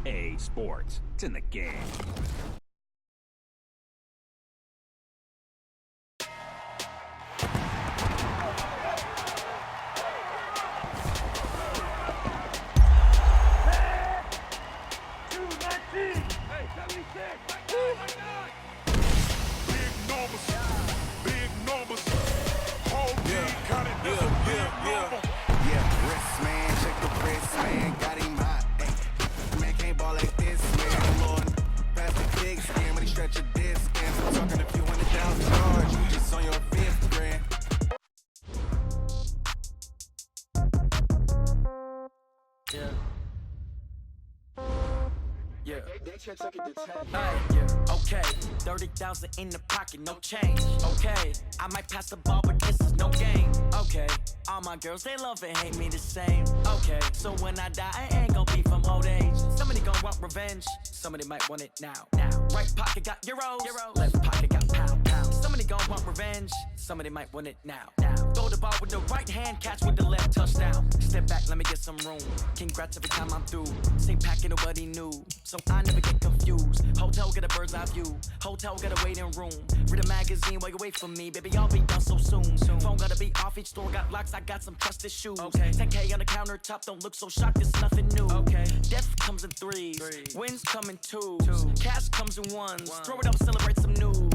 EA Sports. It's in the game. Okay, 30,000 in the pocket, no change. Okay, I might pass the ball, but this is no game. Okay, all my girls, they love and hate me the same. Okay, so when I die, I ain't gonna be from old age. Somebody gon' want revenge, somebody might want it now. Right pocket got euros, left pocket got pound. Somebody gon' want revenge, somebody might want it now. Throw the ball with the right hand, catch with the left, touchdown. Step back, let me get some room. Congrats every time I'm through. Same packet, nobody knew, so I never get confused. Hotel get a bird's eye view. Hotel got a waiting room. Read a magazine while you wait for me, baby. I'll be done so soon. Phone gotta be off. Each store got locks. I got some trusted shoes. 10K on the countertop. Don't look so shocked. It's nothing new. Death comes in threes. Wins come in twos. Cash comes in ones. Throw it up, celebrate some news.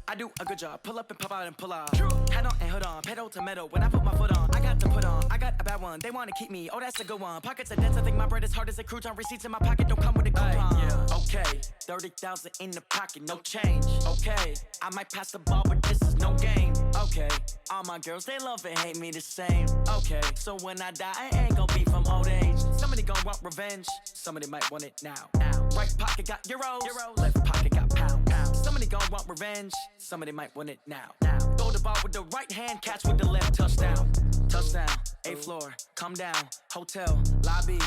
I do a good job. Pull up and pop out and pull out. Head on and hood on. Pedal to metal. When I put my foot on, I got to put on. I got a bad one. They want to keep me. Oh, that's a good one. Pockets are dense. I think my bread is hard as a crouton. Receipts in my pocket don't come with a coupon. Okay, 30,000 in the pocket, no change. Okay, I might pass the ball, but this is no game. Okay, all my girls, they love and hate me the same. Okay, so when I die, I ain't gonna be from old age. Somebody gon' want revenge. Somebody might want it now. Right pocket got euros. Left pocket got pound. Somebody gon' want revenge. Somebody might want it now. Throw the ball with the right hand, catch with the left, touchdown. Touchdown, 8th floor, come down, hotel, lobby.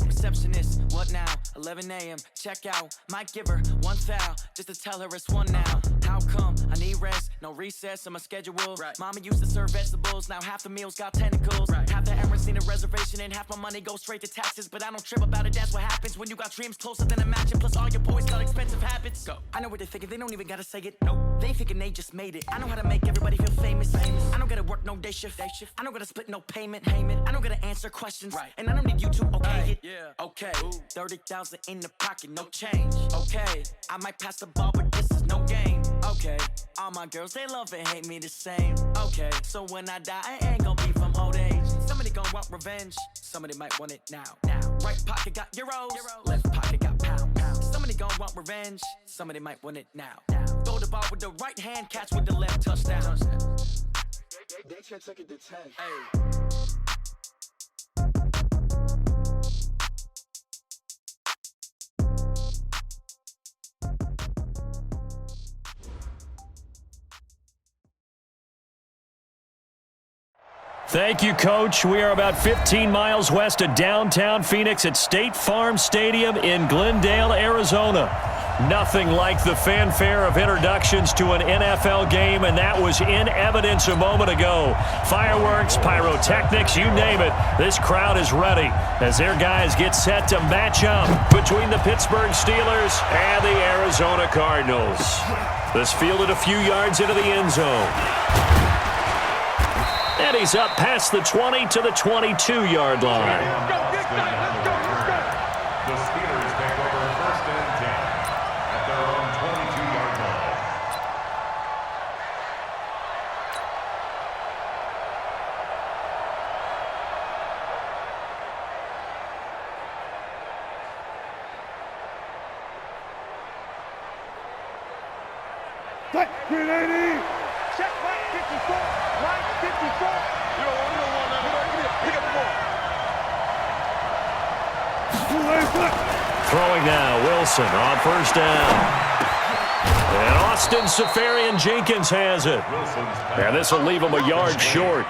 Receptionist, what now? 11 a.m., check out. Might give her one foul, just to tell her it's one now. How come? I need rest, no recess in my schedule. Mama used to serve vegetables, now half the meals got tentacles. Half the errands need a reservation and half my money goes straight to taxes. But I don't trip about it, that's what happens when you got dreams closer than a match. And plus all your boys got expensive habits. Go. I know what they're thinking, they don't even gotta say it. Nope. They thinking they just made it. I know how to make everybody feel famous. I don't gotta work no day shift. I don't gotta split no payment. I don't gotta answer questions. And I don't need you to okay it. Okay, 30,000 in the pocket, no change. Okay, I might pass the ball, but this is no game. Okay, all my girls, they love and hate me the same. Okay, so when I die, I ain't gonna be from old age. Somebody gon' want revenge, somebody might want it now. Right pocket got euros, left pocket got pound. Somebody gon' want revenge, somebody might want it now. Throw the ball with the right hand, catch with the left, touchdown. They took it to 10. Thank you, Coach. We are about 15 miles west of downtown Phoenix at State Farm Stadium in Glendale, Arizona. Nothing like the fanfare of introductions to an NFL game, and that was in evidence a moment ago. Fireworks, pyrotechnics, you name it. This crowd is ready as their guys get set to match up between the Pittsburgh Steelers and the Arizona Cardinals. This fielded a few yards into the end zone. And he's up past the 20 to the 22-yard line. The Steelers take over 1st and 10 at their own 22-yard line. Set, 380. Check, right 54. Right 54. You don't want that. Pick up the ball. Throwing now, Wilson on 1st down. And Austin Safarian-Jenkins has it. And this will leave him a yard short.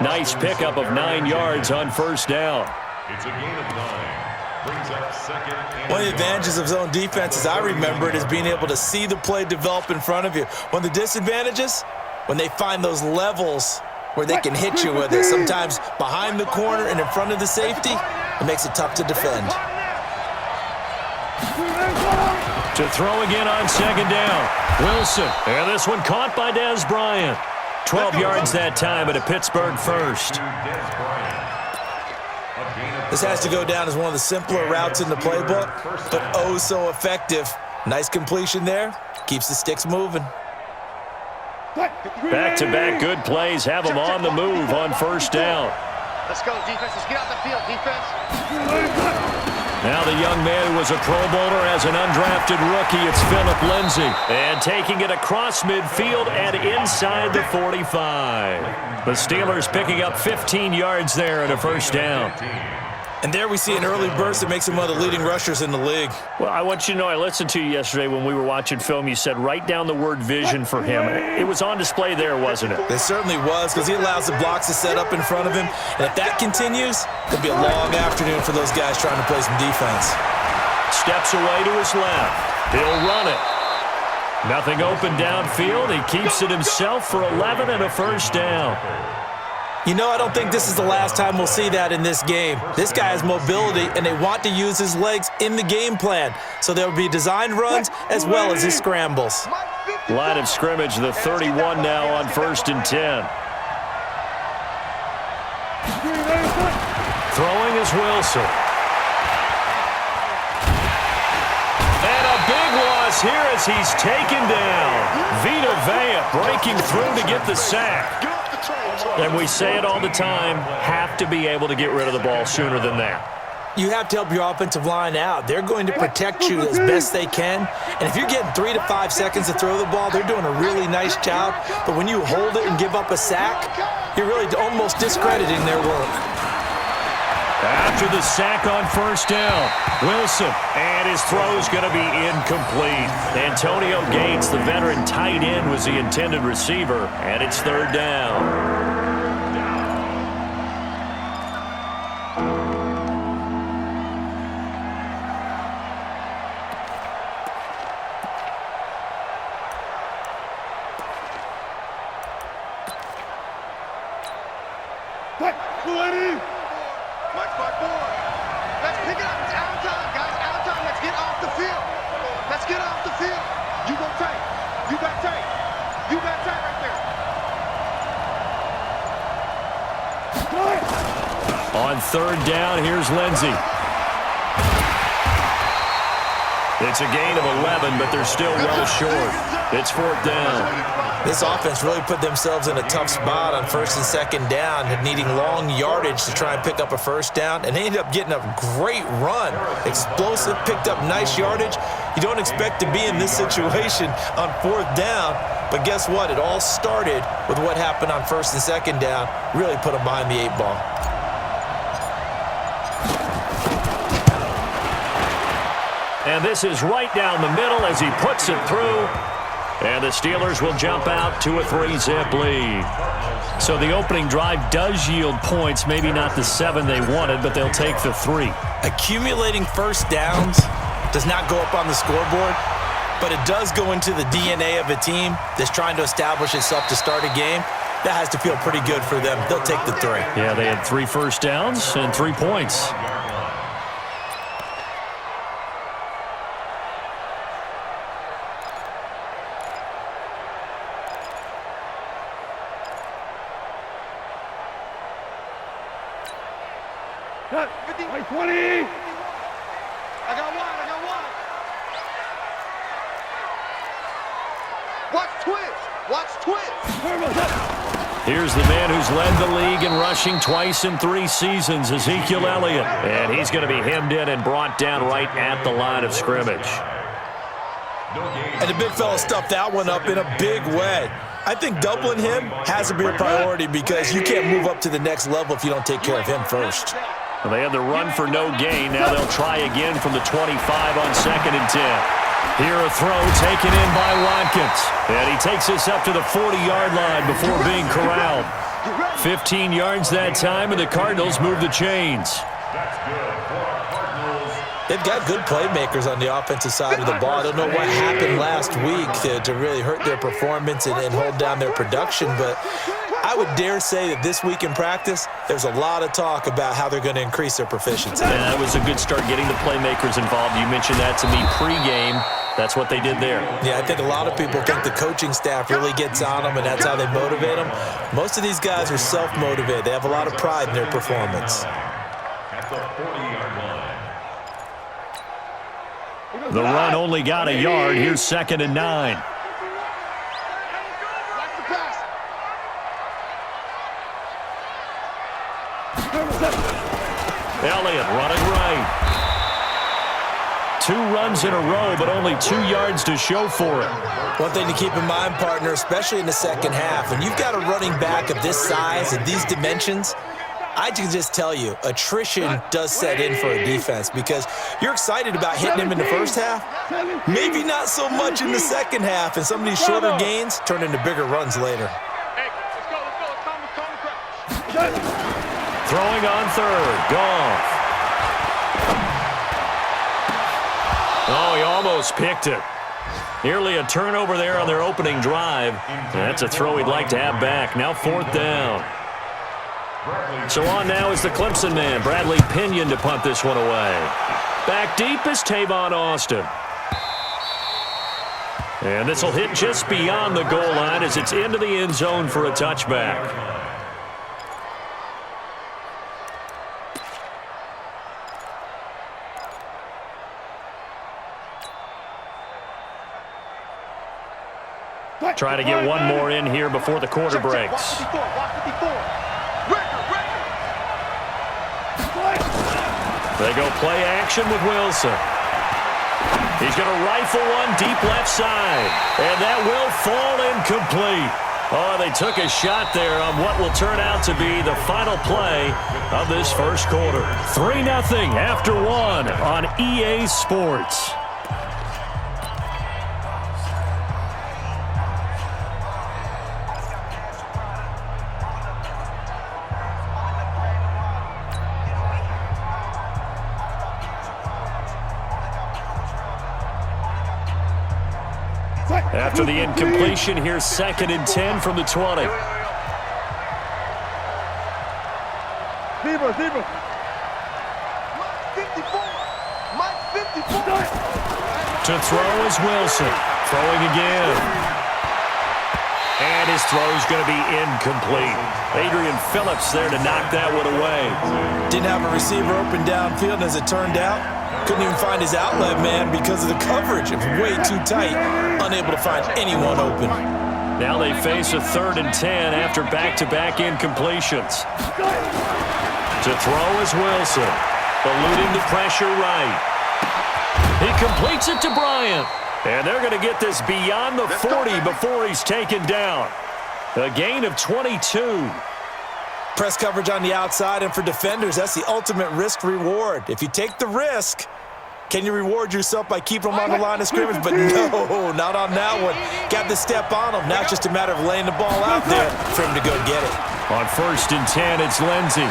Nice pickup of 9 yards on 1st down. It's a gain of 9. Brings up 2nd and One of the advantages of zone defense, as I remember it, is being able to see the play develop in front of you. One of the disadvantages, when they find those levels where they can hit you with it, sometimes behind the corner and in front of the safety, It makes it tough to defend. To throw again on second down. Wilson. And this one caught by Dez Bryant. 12 yards that time at a Pittsburgh first. This has to go down as one of the simpler routes in the playbook, but oh so effective. Nice completion there. Keeps the sticks moving. Back-to-back good plays have them on the move on first down. Let's go, defense. Let's get out the field, defense. Now the young man who was a Pro Bowler as an undrafted rookie, it's Phillip Lindsay. And taking it across midfield and inside the 45. The Steelers picking up 15 yards there and a first down. And there we see an early burst that makes him one of the leading rushers in the league. Well, I want you to know, I listened to you yesterday when we were watching film. You said write down the word vision for him. It was on display there, wasn't it? It certainly was, because he allows the blocks to set up in front of him. And if that continues, it'll be a long afternoon for those guys trying to play some defense. Steps away to his left. He'll run it. Nothing open downfield. He keeps it himself for 11 and a first down. You know, I don't think this is the last time we'll see that in this game. This guy has mobility, and they want to use his legs in the game plan. So there will be designed runs as well as his scrambles. Line of scrimmage, the 31 now on 1st and 10. Throwing is Wilson. And a big loss here as he's taken down. Vita Vea breaking through to get the sack. And we say it all the time, have to be able to get rid of the ball sooner than that. You have to help your offensive line out. They're going to protect you as best they can. And if you're getting 3 to 5 seconds to throw the ball, they're doing a really nice job. But when you hold it and give up a sack, you're really almost discrediting their work. After the sack on first down, Wilson, and his throw's going to be incomplete. Antonio Gates, the veteran tight end, was the intended receiver, and it's 3rd down. Let's pick it up. It's out of time, guys. Out of time. Let's get off the field. Let's get off the field. You go tight. You got tight. You got tight right there. On 3rd down, here's Lindsay. It's a gain of 11, but they're still well short. It's 4th down. This offense really put themselves in a tough spot on 1st and 2nd down, needing long yardage to try and pick up a first down, and they ended up getting a great run. Explosive, picked up nice yardage. You don't expect to be in this situation on 4th down, but guess what? It all started with what happened on 1st and 2nd down. Really put them behind the 8 ball. And this is right down the middle as he puts it through. And the Steelers will jump out to a 3-zip lead. So the opening drive does yield points, maybe not the 7 they wanted, but they'll take the 3. Accumulating first downs does not go up on the scoreboard, but it does go into the DNA of a team that's trying to establish itself to start a game. That has to feel pretty good for them. They'll take the 3. Yeah, they had 3 first downs and 3 points. Cut. 20. I got one. Watch twist. Watch twist. Here's the man who's led the league in rushing twice in 3 seasons, Ezekiel Elliott. And he's going to be hemmed in and brought down right at the line of scrimmage. And the big fella stuffed that one up in a big way. I think doubling him has to be a priority because you can't move up to the next level if you don't take care of him first. Well, they had the run for no gain. Now they'll try again from the 25 on 2nd and 10. Here a throw taken in by Watkins. And he takes this up to the 40-yard line before being corralled. 15 yards that time, and the Cardinals move the chains. They've got good playmakers on the offensive side of the ball. I don't know what happened last week to really hurt their performance and hold down their production, but I would dare say that this week in practice, there's a lot of talk about how they're going to increase their proficiency. And that was a good start getting the playmakers involved. You mentioned that to me pregame. That's what they did there. Yeah, I think a lot of people think the coaching staff really gets on them, and that's how they motivate them. Most of these guys are self-motivated. They have a lot of pride in their performance. At the 40-yard line. The run only got a yard. Here's 2nd and 9. Elliott running right. 2 runs in a row, but only 2 yards to show for it. One thing to keep in mind, partner, especially in the second half, when you've got a running back of this size and these dimensions, I can just tell you, attrition does set in for a defense because you're excited about hitting him in the first half, maybe not so much in the second half, and some of these shorter gains turn into bigger runs later. Throwing on 3rd, Goff. Oh, he almost picked it. Nearly a turnover there on their opening drive. That's a throw he'd like to have back. Now 4th down. So on now is the Clemson man, Bradley Pinion, to punt this one away. Back deep is Tavon Austin. And this will hit just beyond the goal line as it's into the end zone for a touchback. Try to get one more in here before the quarter breaks. They go play action with Wilson. He's going to rifle one deep left side. And that will fall incomplete. Oh, they took a shot there on what will turn out to be the final play of this first quarter. 3-0 after 1 on EA Sports. After the incompletion, here's 2nd and 10 from the 20. Zebra. 54. Mike 54. To throw is Wilson. Throwing again. And his throw's going to be incomplete. Adrian Phillips there to knock that one away. Didn't have a receiver open downfield, and as it turned out, couldn't even find his outlet man because of the coverage. It was way too tight, unable to find anyone open. Now they face a 3rd and 10 after back-to-back incompletions. To throw is Wilson, eluding the pressure right. He completes it to Bryant. And they're going to get this beyond the 40 before he's taken down. A gain of 22. Press coverage on the outside, and for defenders, that's the ultimate risk-reward. If you take the risk, can you reward yourself by keeping them on the line of scrimmage? But no, not on that one. Got the step on him. Now it's just a matter of laying the ball out there for him to go get it. On 1st and 10, it's Lindsey.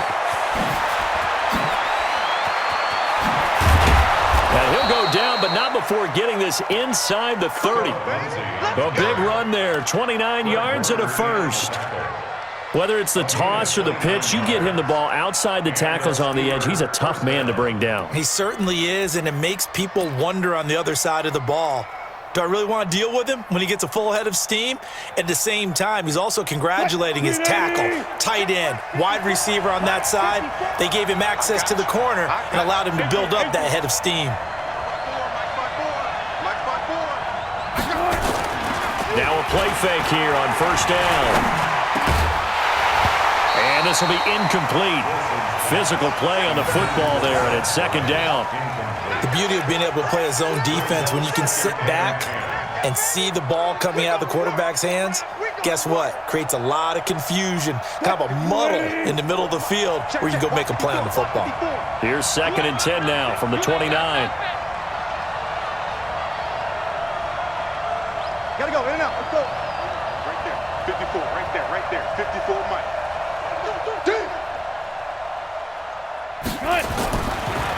And he'll go down, but not before getting this inside the 30. A big run there, 29 yards and a first. Whether it's the toss or the pitch, you get him the ball outside the tackles on the edge. He's a tough man to bring down. He certainly is, and it makes people wonder on the other side of the ball. Do I really want to deal with him when he gets a full head of steam? At the same time, he's also congratulating his tackle, tight end, wide receiver on that side. They gave him access to the corner and allowed him to build up that head of steam. Now a play fake here on 1st down. And this will be incomplete. Physical play on the football there, and it's 2nd down. The beauty of being able to play a zone defense when you can sit back and see the ball coming out of the quarterback's hands, guess what? Creates a lot of confusion, kind of a muddle in the middle of the field where you can go make a play on the football. Here's 2nd and 10 now from the 29. Gotta go, in and out, let's go. Right there, 54, right there, 54, Mike.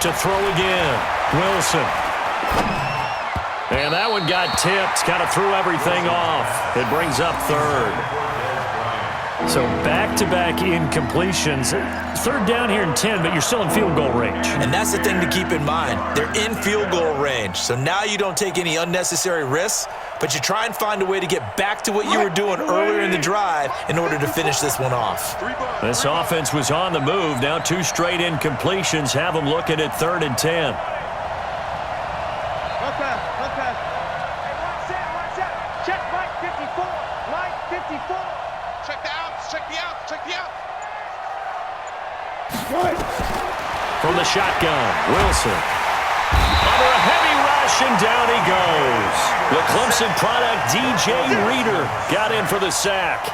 To throw again, Wilson. And that one got tipped, kind of threw everything off. It brings up 3rd. So back-to-back incompletions. Third down here and 10, but you're still in field goal range. And that's the thing to keep in mind. They're in field goal range. So now you don't take any unnecessary risks, but you try and find a way to get back to what you were doing earlier in the drive in order to finish this one off. This offense was on the move. Now 2 straight incompletions have them looking at 3rd and 10. From the shotgun, Wilson. Under a heavy rush, and down he goes. The Clemson product, DJ Reader, got in for the sack.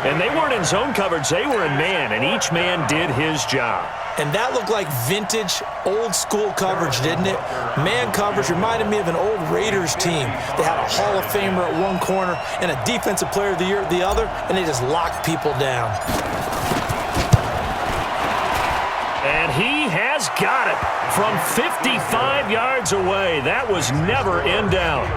And they weren't in zone coverage. They were in man, and each man did his job. And that looked like vintage, old-school coverage, didn't it? Man coverage reminded me of an old Raiders team. They had a Hall of Famer at one corner and a Defensive Player of the Year at the other, and they just locked people down. And he has got it from 55 yards away. That was never in doubt.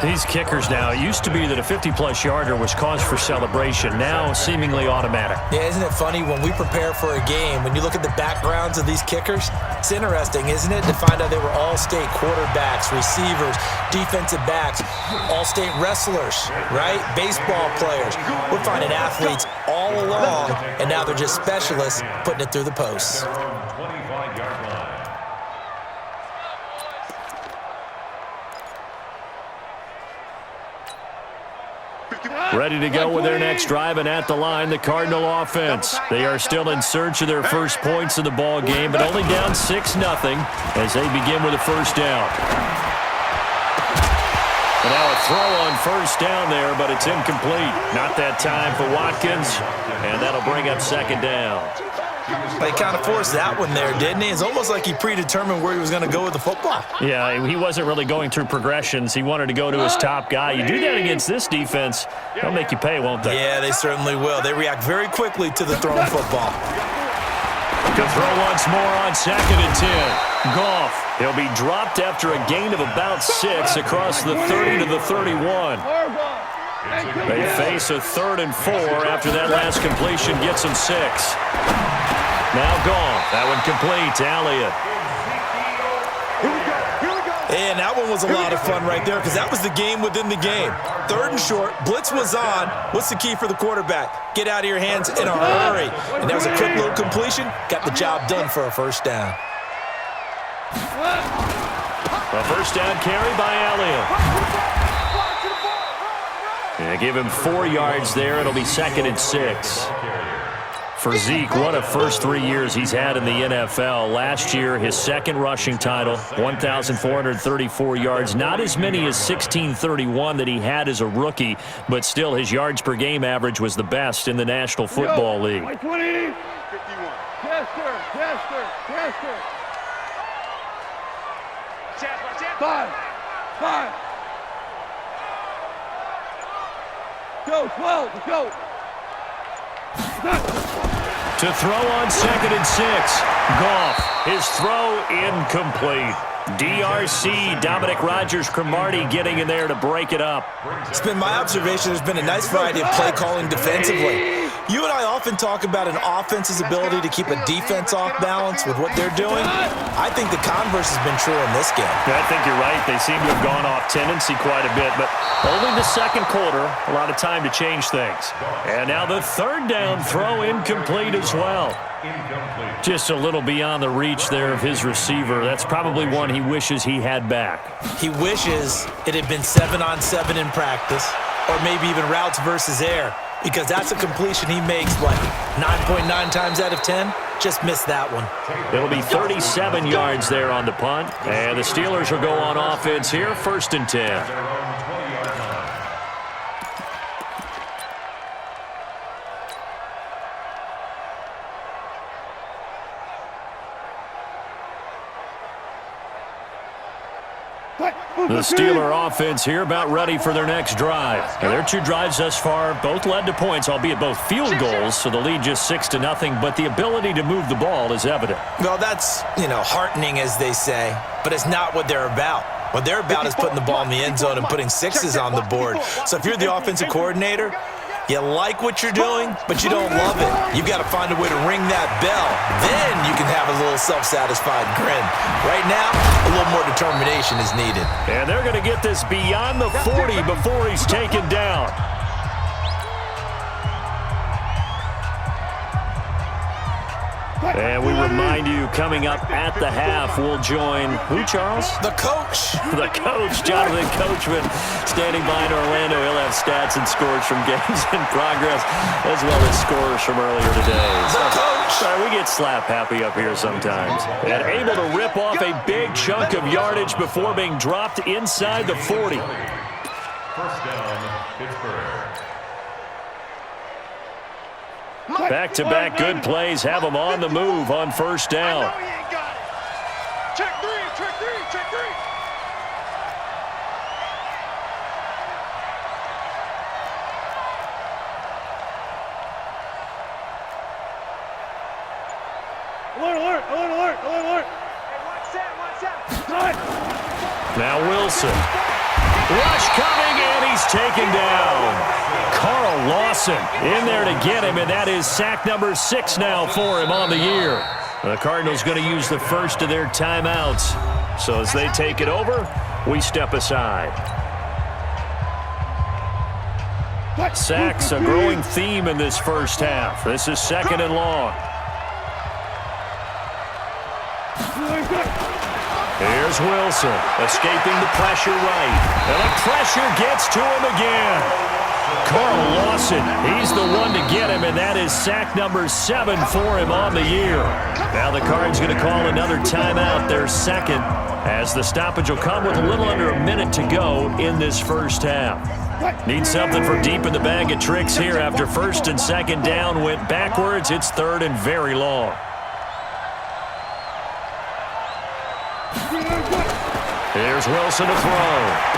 These kickers now, it used to be that a 50-plus yarder was cause for celebration. Now, seemingly automatic. Yeah, isn't it funny? When we prepare for a game, when you look at the backgrounds of these kickers, it's interesting, isn't it, to find out they were all-state quarterbacks, receivers, defensive backs, all-state wrestlers, right? Baseball players. We're finding athletes all along, and now they're just specialists putting it through the posts. Ready to go with their next drive, and at the line, the Cardinal offense. They are still in search of their first points of the ball game, but only down 6-0 as they begin with a first down. And now a throw on first down there, but it's incomplete. Not that time for Watkins, and that'll bring up 2nd down. They kind of forced that one there, didn't he? It's almost like he predetermined where he was going to go with the football. Yeah, he wasn't really going through progressions. He wanted to go to his top guy. You do that against this defense, they'll make you pay, won't they? Yeah, they certainly will. They react very quickly to the thrown football. To throw once more on 2nd and 10. Goff. He'll be dropped after a gain of about 6 across the 30 to the 31. They face a 3rd and 4 after that last completion gets them 6. Now Goff. That one complete to Elliott. And that one was a lot of fun right there because that was the game within the game. 3rd and short. Blitz was on. What's the key for the quarterback? Get out of your hands in a hurry. And that was a quick little completion. Got the job done for a first down. A first down carry by Elliott. Yeah, give him 4 yards there. It'll be 2nd and 6. For Zeke, what a first 3 years he's had in the NFL. Last year, his 2nd rushing title, 1,434 yards. Not as many as 1,631 that he had as a rookie, but still his yards per game average was the best in the National Football League. 20. 51. Yes, sir. Yes, sir. Yes, sir. 5. Go, 12. Let's go. To throw on 2nd and 6. Goff. His throw incomplete. DRC, Dominic Rodgers-Cromartie getting in there to break it up. It's been my observation there's been a nice variety of play calling defensively. You and I often talk about an offense's ability to keep a defense off balance with what they're doing. I think the converse has been true in this game. I think you're right. They seem to have gone off tendency quite a bit, but only the 2nd quarter, a lot of time to change things. And now the 3rd down throw incomplete as well. Just a little beyond the reach there of his receiver. That's probably one he wishes he had back. He wishes it had been 7-on-7 in practice, or maybe even routes versus air, because that's a completion he makes, 9.9 times out of 10? Just missed that one. It'll be 37 yards there on the punt, and the Steelers will go on offense here, 1st and 10. The Steeler offense here about ready for their next drive. And their 2 drives thus far both led to points, albeit both field goals, so the lead just 6-0, but the ability to move the ball is evident. Well, that's, heartening, as they say, but it's not what they're about. What they're about is putting the ball in the end zone and putting 6s on the board. So if you're the offensive coordinator, You like what you're doing, but you don't love it. You've got to find a way to ring that bell. Then you can have a little self-satisfied grin. Right now, a little more determination is needed. And they're going to get this beyond the 40 before he's taken down. And we remind you, coming up at the half, we'll join who, Charles? The coach. The coach, Jonathan Coachman, standing by in Orlando. He'll have stats and scores from games in progress, as well as scores from earlier today. The coach. Sorry, we get slap happy up here sometimes. And able to rip off a big chunk of yardage before being dropped inside the 40. First down, Pittsburgh. Back-to-back good plays have them on the move on first down. I know he ain't got it. Check three, check three, check three. Alert, alert, alert, alert, alert, alert. Hey, watch out. Now Wilson. Rush coming, and he's taken down. Carl Lawson in there to get him, and that is sack number 6 now for him on the year. The Cardinals going to use the first of their timeouts. So as they take it over, we step aside. Sacks, a growing theme in this first half. This is 2nd and long. Here's Wilson, escaping the pressure right. And the pressure gets to him again. Carl Lawson, he's the one to get him, and that is sack number 7 for him on the year. Now the Cards going to call another timeout, their second, as the stoppage will come with a little under a minute to go in this first half. Need something for deep in the bag of tricks here after 1st and 2nd down went backwards. It's 3rd and very long. Here's Wilson to throw.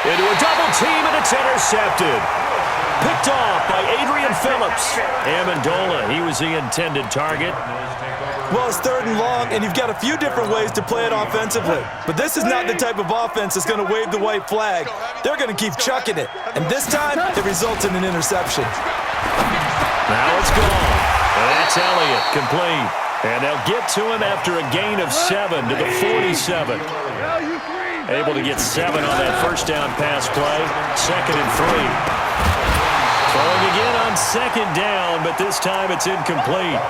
Into a double team, and it's intercepted. Picked off by Adrian Phillips. Amendola, he was the intended target. Well, it's 3rd and long, and you've got a few different ways to play it offensively. But this is not the type of offense that's going to wave the white flag. They're going to keep chucking it. And this time, it results in an interception. Now it's gone. That's Elliott, complete. And they'll get to him after a gain of 7 to the 47. Able to get 7 on that first down pass play. 2nd and 3. Throwing again on 2nd down, but this time it's incomplete.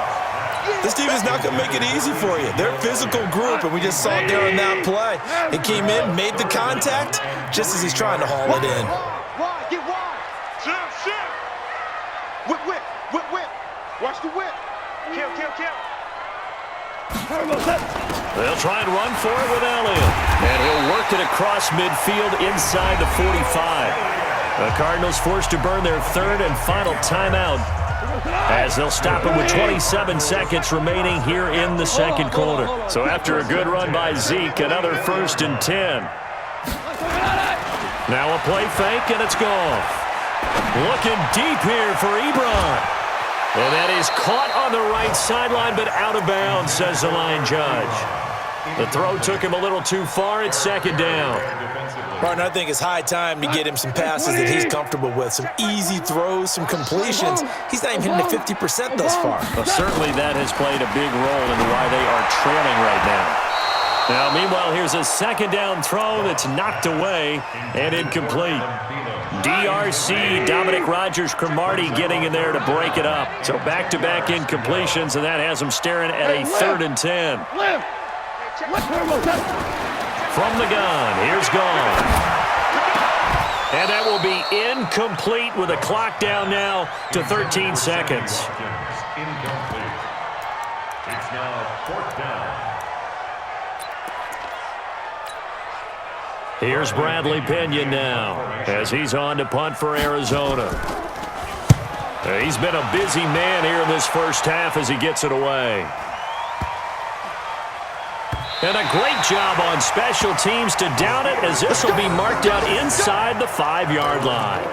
This team is not going to make it easy for you. They're a physical group, and we just saw it there on that play. It came in, made the contact, just as he's trying to haul it in. Wide, get wide. Shift. Whip. Watch the whip. Kill. They'll try and run for it with Elliott. And he'll work it across midfield inside the 45. The Cardinals forced to burn their 3rd and final timeout as they'll stop it with 27 seconds remaining here in the 2nd quarter. So after a good run by Zeke, another 1st and 10. Now a play fake, and it's gone. Looking deep here for Ebron. And that is caught on the right sideline, but out of bounds, says the line judge. The throw took him a little too far. It's 2nd down. Martin, I think it's high time to get him some passes that he's comfortable with, some easy throws, some completions. He's not even hitting the 50% thus far. Well, certainly that has played a big role in why they are trailing right now. Now, meanwhile, here's a 2nd down throw that's knocked away and incomplete. DRC, Dominic Rodgers-Cromartie getting in there to break it up. So back-to-back incompletions, and that has them staring at a 3rd and 10. From the gun, here's Gone. And that will be incomplete with the clock down now to 13 seconds. Incomplete. It's now 4th down. Here's Bradley Pinion now as he's on to punt for Arizona. He's been a busy man here in this first half as he gets it away. And a great job on special teams to down it, as this will be marked out inside the 5-yard line.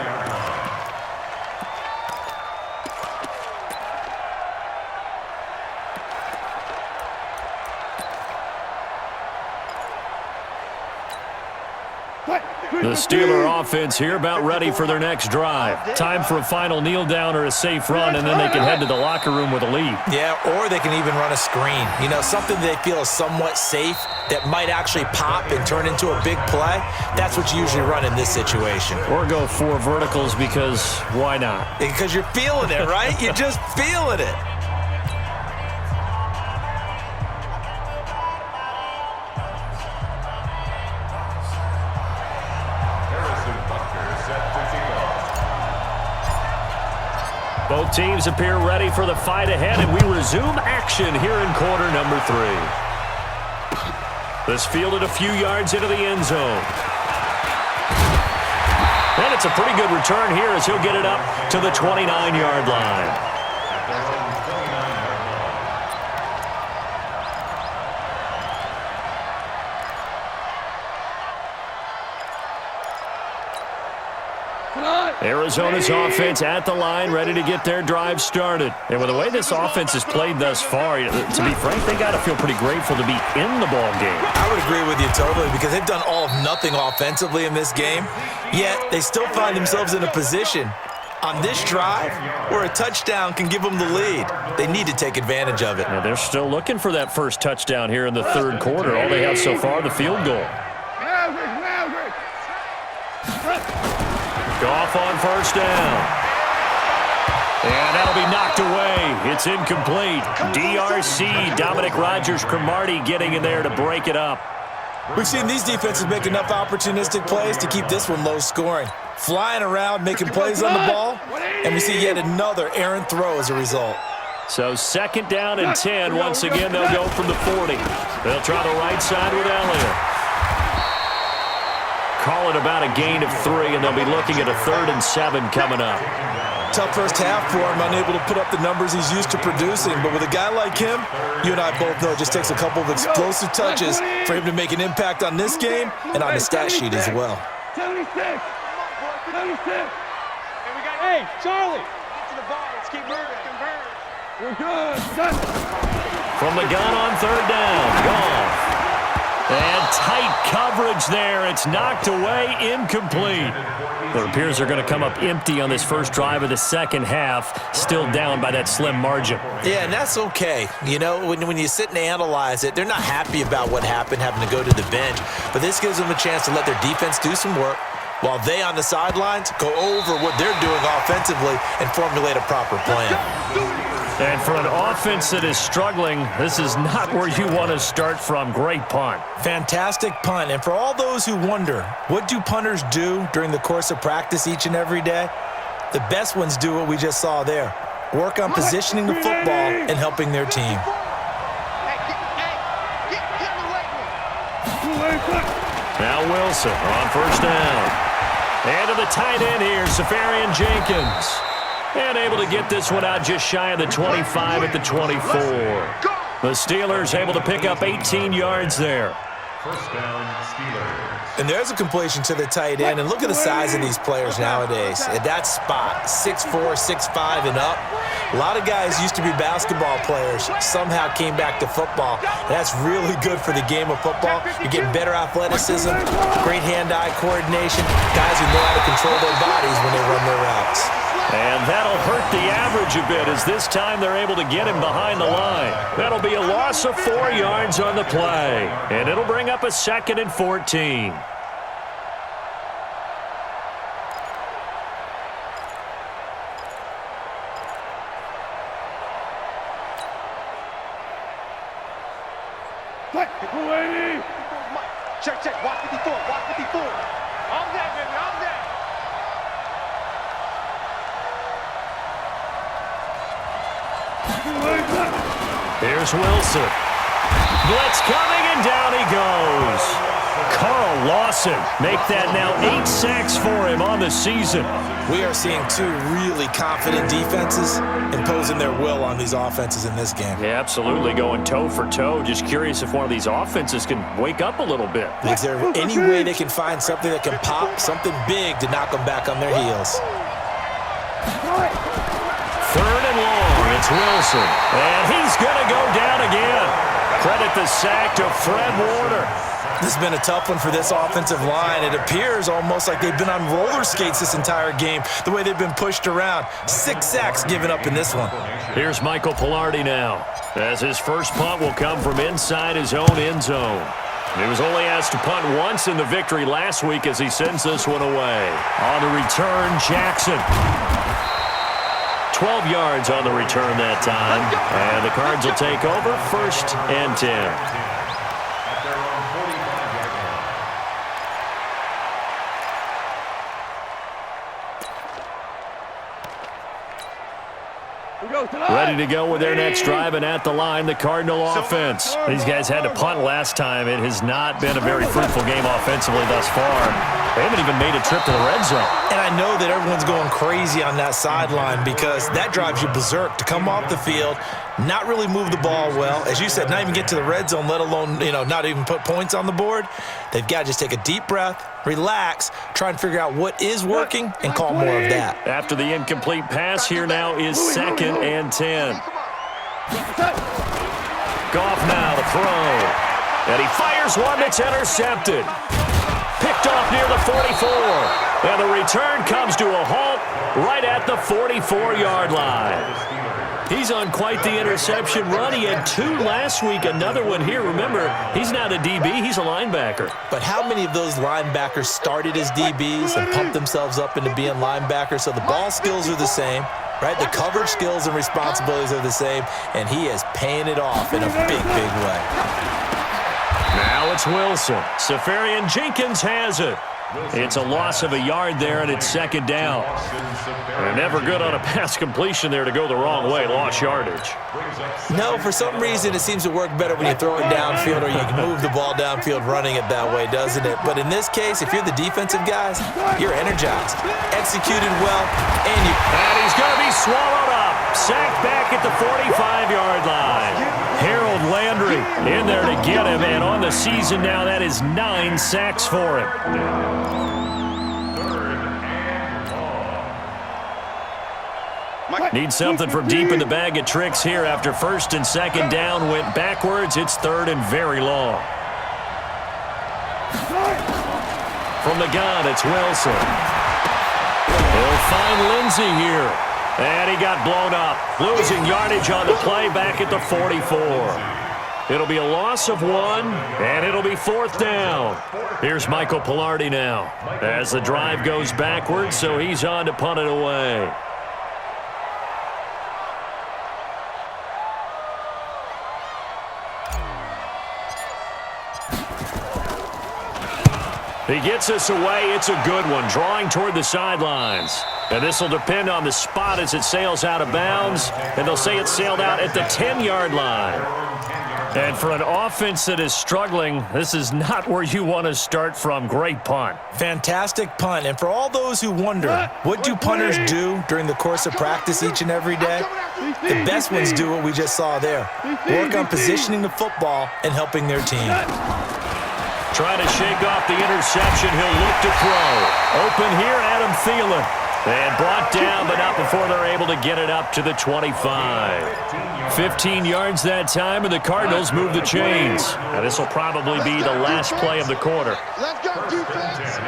The Steeler offense here about ready for their next drive. Time for a final kneel down or a safe run, and then they can head to the locker room with a lead. Yeah, or they can even run a screen. You know, something they feel is somewhat safe that might actually pop and turn into a big play. That's what you usually run in this situation. Or go 4 verticals because why not? Because you're feeling it, right? You're just feeling it. Both teams appear ready for the fight ahead, and we resume action here in quarter number 3. This fielded a few yards into the end zone. And it's a pretty good return here as he'll get it up to the 29-yard line. Arizona's offense at the line, ready to get their drive started. And with the way this offense has played thus far, to be frank, they got to feel pretty grateful to be in the ball game. I would agree with you totally because they've done all of nothing offensively in this game, yet they still find themselves in a position on this drive where a touchdown can give them the lead. They need to take advantage of it. Now they're still looking for that first touchdown here in the third quarter. All they have so far, the field goal. Goff on first down. And that'll be knocked away. It's incomplete. DRC, Dominic Rodgers-Cromartie getting in there to break it up. We've seen these defenses make enough opportunistic plays to keep this one low scoring. Flying around, making plays on the ball, and we see yet another errant throw as a result. So 2nd down and 10. Once again, they'll go from the 40. They'll try the right side with Elliott. Call it about a gain of 3, and they'll be looking at a 3rd and 7 coming up. Tough first half for him, unable to put up the numbers he's used to producing. But with a guy like him, you and I both know it just takes a couple of explosive touches for him to make an impact on this game and on the stat sheet as well. 76. 76. Hey, Charlie. Get to the ball. Let's keep moving. Convert. We're good. Done. From the gun on 3rd down. Goff. And tight coverage there. It's knocked away, incomplete. It appears they're going to come up empty on this first drive of the second half, still down by that slim margin. Yeah, and that's okay. You know, when you sit and analyze it, they're not happy about what happened, having to go to the bench. But this gives them a chance to let their defense do some work while they on the sidelines go over what they're doing offensively and formulate a proper plan. And for an offense that is struggling, this is not where you want to start from. Great punt. Fantastic punt. And for all those who wonder, what do punters do during the course of practice each and every day? The best ones do what we just saw there. Work on positioning the football and helping their team. Now Wilson on first down. And to the tight end here, Safarian Jenkins. And able to get this one out just shy of the 25 at the 24. The Steelers able to pick up 18 yards there. First down, Steelers. And there's a completion to the tight end. And look at the size of these players nowadays. At that spot, 6'4", 6'5", and up. A lot of guys used to be basketball players, somehow came back to football. And that's really good for the game of football. You're getting better athleticism, great hand-eye coordination, guys who know how to control their bodies when they run their routes. And that'll hurt the average a bit as this time they're able to get him behind the line. That'll be a loss of 4 yards on the play. And it'll bring up a 2nd and 14. Check, check. Watch 54. Watch 54. All day, baby. All day. Here's Wilson. Blitz coming, and down he goes. Carl Lawson make that now 8 sacks for him on the season. We are seeing 2 really confident defenses imposing their will on these offenses in this game. Yeah, absolutely, going toe for toe. Just curious if one of these offenses can wake up a little bit. Is there any way they can find something that can pop, something big to knock them back on their heels? 3rd and long, it's Wilson. And he's going to go down again. Credit the sack to Fred Warner. This has been a tough one for this offensive line. It appears almost like they've been on roller skates this entire game, the way they've been pushed around. 6 sacks given up in this one. Here's Michael Pilardi now, as his first punt will come from inside his own end zone. He was only asked to punt once in the victory last week as he sends this one away. On the return, Jackson. 12 yards on the return that time. And the Cards will take over 1st and 10. Ready to go with their next drive, and at the line, the Cardinal offense. These guys had to punt last time. It has not been a very fruitful game offensively thus far. They haven't even made a trip to the red zone. And I know that everyone's going crazy on that sideline because that drives you berserk to come off the field, not really move the ball well. As you said, not even get to the red zone, let alone, not even put points on the board. They've got to just take a deep breath, relax, try and figure out what is working, and call more of that. After the incomplete pass, here now is 2nd and 10. Goff now to throw. And he fires one that's intercepted. Picked off near the 44. And the return comes to a halt right at the 44-yard line. He's on quite the interception run. He had 2 last week, another one here. Remember, he's not a DB, he's a linebacker. But how many of those linebackers started as DBs and pumped themselves up into being linebackers? So the ball skills are the same, right? The coverage skills and responsibilities are the same, and he is paying it off in a big, big way. Now it's Wilson. Safarian Jenkins has it. It's a loss of a yard there, and it's 2nd down. And never good on a pass completion there to go the wrong way. Lost yardage. No, for some reason it seems to work better when you throw it downfield or you can move the ball downfield running it that way, doesn't it? But in this case, if you're the defensive guys, you're energized, executed well, and he's going to be swallowed up. Sacked back at the 45-yard line. Harold Landry in there to get him, and on the season now, that is 9 sacks for him. Need something from deep in the bag of tricks here after 1st and 2nd down went backwards. It's 3rd and very long. From the gun, it's Wilson. He'll find Lindsey here. And he got blown up. Losing yardage on the play back at the 44. It'll be a loss of 1, and it'll be 4th down. Here's Michael Pilardi now as the drive goes backwards, so he's on to punt it away. He gets us away. It's a good one, drawing toward the sidelines. And this will depend on the spot as it sails out of bounds. And they'll say it sailed out at the 10-yard line. And for an offense that is struggling, this is not where you want to start from. Great punt. Fantastic punt. And for all those who wonder, what do punters do during the course of practice each and every day? The best ones do what we just saw there. Work on positioning the football and helping their team. Trying to shake off the interception. He'll look to throw. Open here, Adam Thielen. And brought down, but not before they're able to get it up to the 25. 15 yards that time, and the Cardinals move the chains. Now, this will probably be the last play of the quarter. Let's go, defense.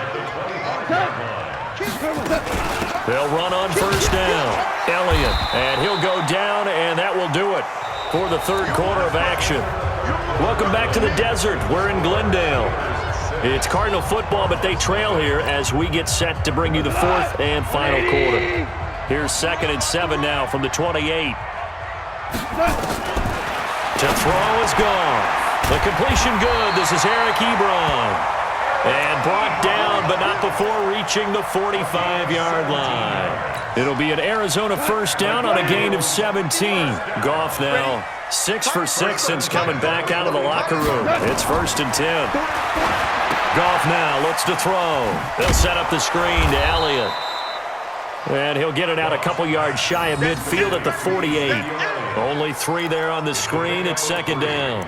They'll run on 1st down. Elliott, and he'll go down, and that will do it for the 3rd quarter of action. Welcome back to the desert. We're in Glendale. It's Cardinal football, but they trail here as we get set to bring you the 4th and final quarter. Here's 2nd and 7 now from the 28. To throw is gone. The completion good. This is Eric Ebron. And brought down, but not before reaching the 45-yard line. It'll be an Arizona 1st down on a gain of 17. Goff now 6 for 6 since coming back out of the locker room. It's 1st and 10. Goff now looks to throw. They'll set up the screen to Elliott. And he'll get it out a couple yards shy of midfield at the 48. Only 3 there on the screen. It's 2nd down.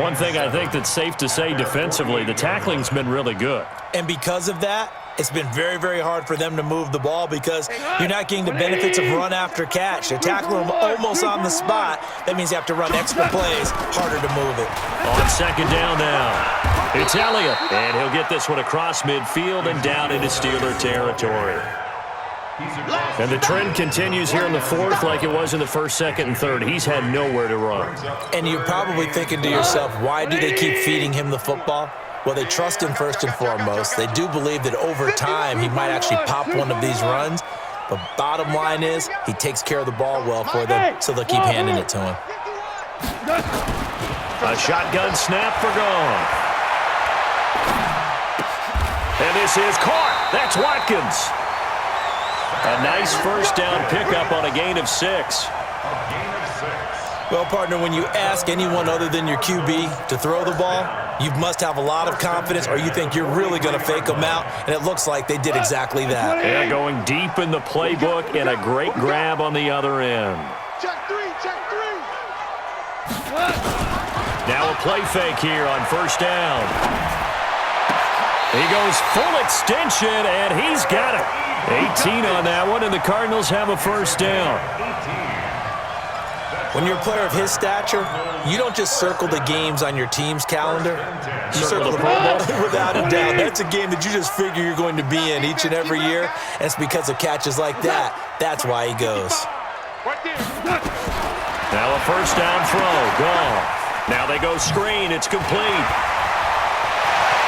One thing I think that's safe to say defensively, the tackling's been really good. And because of that, It's been very, very hard for them to move the ball because you're not getting the benefits of run after catch. They're tackling them almost on the spot. That means you have to run extra plays, harder to move it. On second down now, it's Elliott, and he'll get this one across midfield and down into Steeler territory. And the trend continues here in the fourth like it was in the first, second, and third. He's had nowhere to run. And you're probably thinking to yourself, why do they keep feeding him the football? Well, they trust him first and foremost. They do believe that over time he might actually pop one of these runs. But bottom line is he takes care of the ball well for them, so they'll keep handing it to him. A shotgun snap for Goff. And this is caught. That's Watkins. A nice first down pickup on a gain of 6. Well, partner, when you ask anyone other than your QB to throw the ball, you must have a lot of confidence or you think you're really going to fake them out, and it looks like they did exactly that. Yeah, going deep in the playbook and a great grab on the other end. Check three, check three. Now a play fake here on first down. He goes full extension, and he's got it. 18 on that one, and the Cardinals have a first down. When you're a player of his stature, you don't just circle the games on your team's calendar. You circle the Pro Bowl without a doubt. That's a game that you just figure you're going to be in each and every year, and it's because of catches like that. That's why he goes. Now a first down throw. Gone. Now they go screen. It's complete.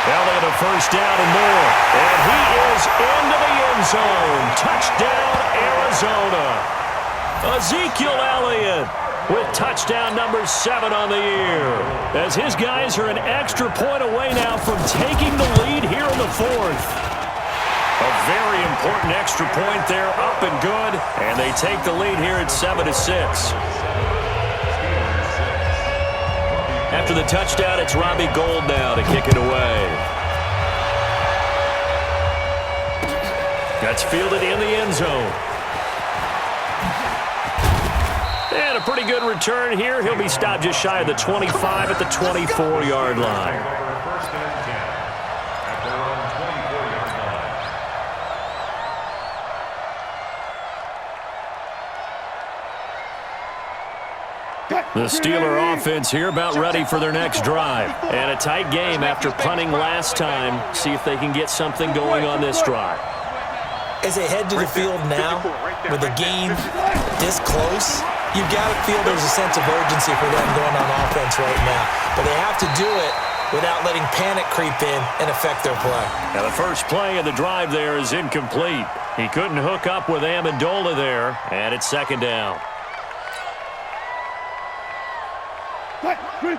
Now they have a first down and more. And he is into the end zone. Touchdown, Arizona. Ezekiel Elliott with touchdown number 7 on the year. As his guys are an extra point away now from taking the lead here in the fourth. A very important extra point there, up and good. And they take the lead here at 7-6. After the touchdown, it's Robbie Gould now to kick it away. That's fielded in the end zone. And a pretty good return here. He'll be stopped just shy of the 25 at the 24-yard line. The Steeler offense here about ready for their next drive. And a tight game after punting last time. See if they can get something going on this drive. As they head to the field now, with the game this close, you've got to feel there's a sense of urgency for them going on offense right now. But they have to do it without letting panic creep in and affect their play. Now the first play of the drive there is incomplete. He couldn't hook up with Amendola there, and it's second down. Minus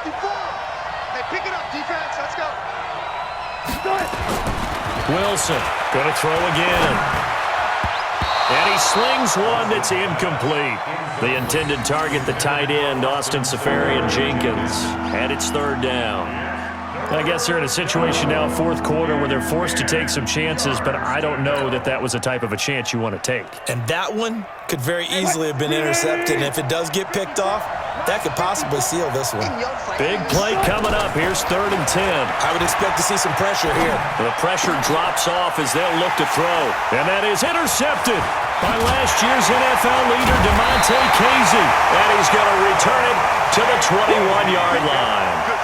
54. Hey, pick it up, defense. Let's go. Wilson going to throw again. And he slings one that's incomplete. The intended target, the tight end, Austin Seferian-Jenkins. And it's third down. I guess they're in a situation now, fourth quarter, where they're forced to take some chances, but I don't know that that was a type of a chance you want to take. And that one could very easily have been intercepted. And if it does get picked off, that could possibly seal this one. Big play coming up. Here's 3rd and 10. I would expect to see some pressure here. The pressure drops off as they'll look to throw. And that is intercepted by last year's NFL leader, DeMonte Casey. And he's going to return it to the 21-yard line.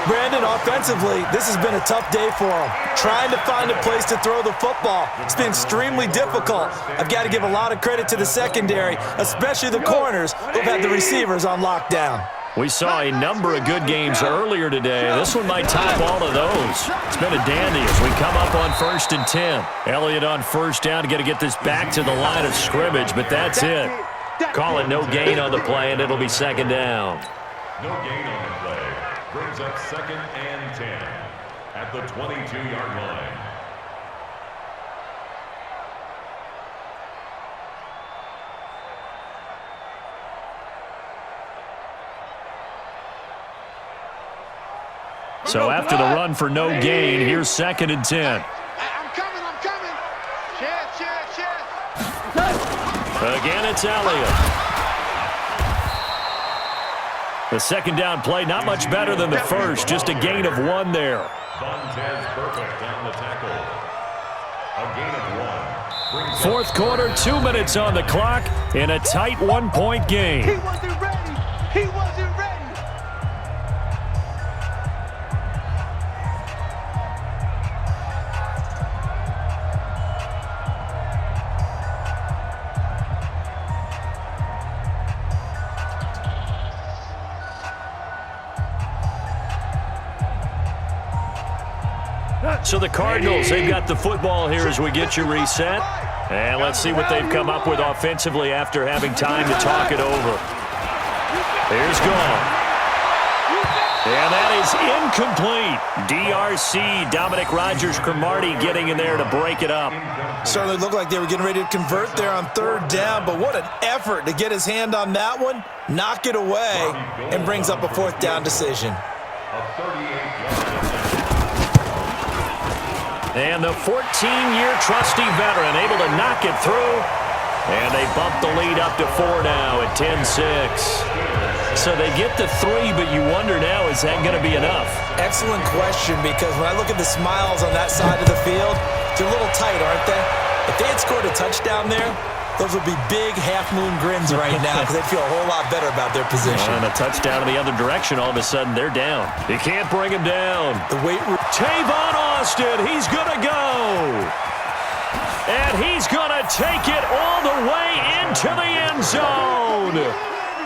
Brandon, offensively, this has been a tough day for him. Trying to find a place to throw the football. It's been extremely difficult. I've got to give a lot of credit to the secondary, especially the corners who've had the receivers on lockdown. We saw a number of good games earlier today. This one might top all of those. It's been a dandy as we come up on 1st and 10. Elliott on first down to get this back to the line of scrimmage, but that's it. Call it no gain on the play, and it'll be second down. No gain on the play. Brings up 2nd and 10 at the 22-yard line. So after the run for no gain, here's 2nd and 10. I'm coming. Check. Again, it's Elliott. The second down play, not much better than the first, just a gain of 1 there. Fontez perfect on the tackle. A gain of 1. Fourth quarter, 2 minutes on the clock in a tight one-point game. He wasn't ready. He wasn't ready. So the Cardinals, they've got the football here as we get you reset. And let's see what they've come up with offensively after having time to talk it over. Here's gone. And that is incomplete. DRC, Dominic Rodgers-Cromartie getting in there to break it up. Certainly looked like they were getting ready to convert there on third down, but what an effort to get his hand on that one, knock it away, and brings up a fourth down decision. A 38-yard attempt. And the 14-year trusty veteran able to knock it through. And they bump the lead up to 4 now at 10-6. So they get to 3, but you wonder now, is that going to be enough? Excellent question, because when I look at the smiles on that side of the field, they're a little tight, aren't they? If they had scored a touchdown there, those would be big half-moon grins right now because they'd feel a whole lot better about their position. And a touchdown in the other direction, all of a sudden they're down. You can't bring him down. The weight room. Tavon Austin, he's going to go. And he's going to take it all the way into the end zone.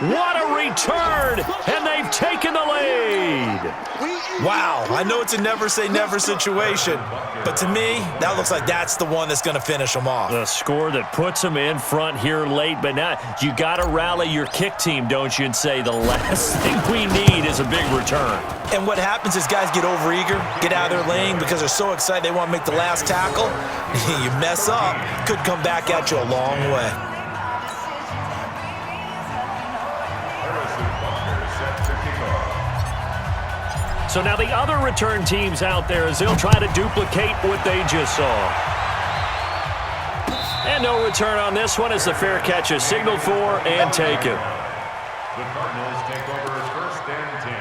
What a return, and they've taken the lead. Wow, I know it's a never-say-never situation, but to me, that looks like that's the one that's going to finish them off. The score that puts them in front here late, but now you got to rally your kick team, don't you, and say the last thing we need is a big return. And what happens is guys get overeager, get out of their lane because they're so excited they want to make the last tackle. You mess up, could come back at you a long way. So now the other return teams out there as they'll try to duplicate what they just saw. And no return on this one as the fair catch is signaled for and taken. The Cardinals take over 1st and 10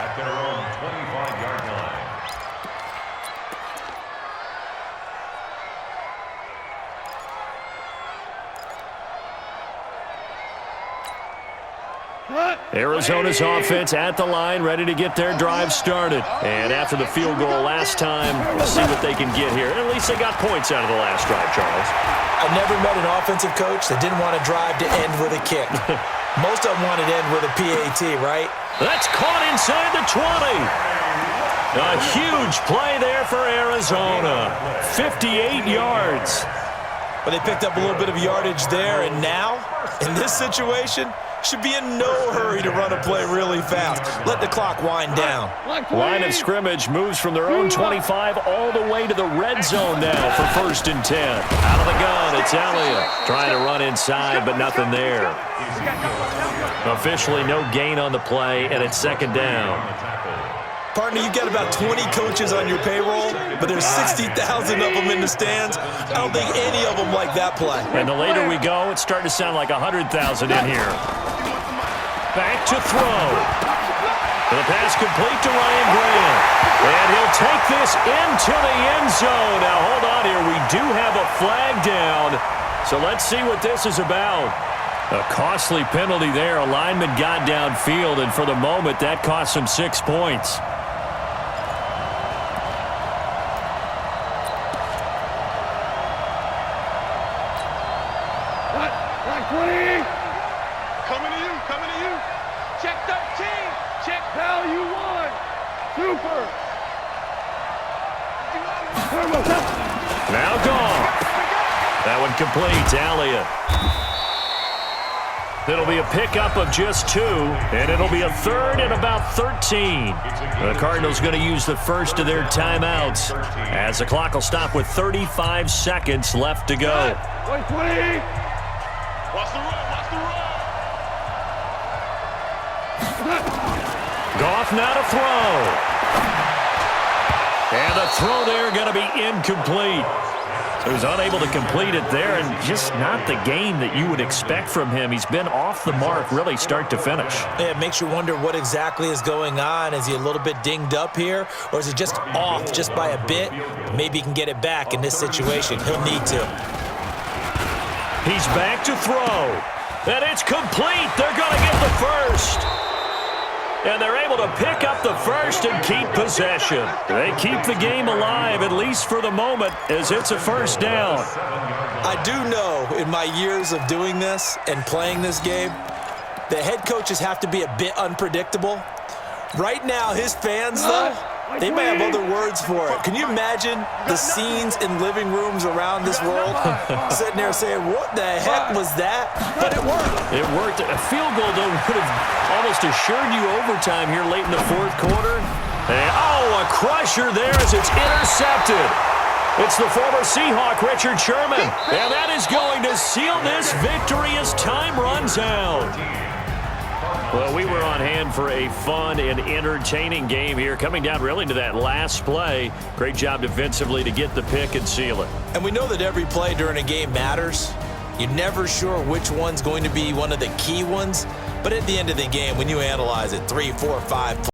at their own 25-yard line. Arizona's offense at the line, ready to get their drive started. And after the field goal last time, we'll see what they can get here. At least they got points out of the last drive, Charles. I never met an offensive coach that didn't want to drive to end with a kick. Most of them wanted to end with a PAT, right? That's caught inside the 20. A huge play there for Arizona. 58 yards. But they picked up a little bit of yardage there, and now, in this situation, should be in no hurry to run a play really fast. Let the clock wind down. Line of scrimmage moves from their own 25 all the way to the red zone now for 1st and 10. Out of the gun, it's Elliott. Trying to run inside, but nothing there. Officially no gain on the play, and it's 2nd down. Partner, you've got about 20 coaches on your payroll, but there's 60,000 of them in the stands. I don't think any of them like that play. And the later we go, it's starting to sound like 100,000 in here. Back to throw. The pass complete to Ryan Grant. And he'll take this into the end zone. Now, hold on here. We do have a flag down. So let's see what this is about. A costly penalty there. A lineman got downfield, and for the moment, that cost him 6 points. Coming to you, coming to you. Check 13. Check how you want. Super. Now gone. That one complete. Elliott. It'll be a pickup of just 2, and it'll be a 3rd and about 13. The Cardinals going to use the first of their timeouts as the clock will stop with 35 seconds left to go. 120. Watch the run, watch the run. Goff now to throw. And the throw there going to be incomplete. So he's unable to complete it there, and just not the game that you would expect from him. He's been off the mark really start to finish. Yeah, it makes you wonder what exactly is going on. Is he a little bit dinged up here, or is he just off just by a bit? Maybe he can get it back in this situation. He'll need to. He's back to throw, and it's complete. They're going to get the first. And they're able to pick up the first and keep possession. They keep the game alive, at least for the moment, as it's a first down. I do know in my years of doing this and playing this game, the head coaches have to be a bit unpredictable. Right now, his fans, though, they may have other words for it. Can you imagine the scenes in living rooms around this world? Sitting there saying, what the heck was that? But it worked. It worked. A field goal, though, would have almost assured you overtime here late in the fourth quarter. And, a crusher there as it's intercepted. It's the former Seahawk, Richard Sherman. And that is going to seal this victory as time runs out. Well, we were on hand for a fun and entertaining game here, coming down really to that last play. Great job defensively to get the pick and seal it. And we know that every play during a game matters. You're never sure which one's going to be one of the key ones. But at the end of the game, when you analyze it, 3, 4, 5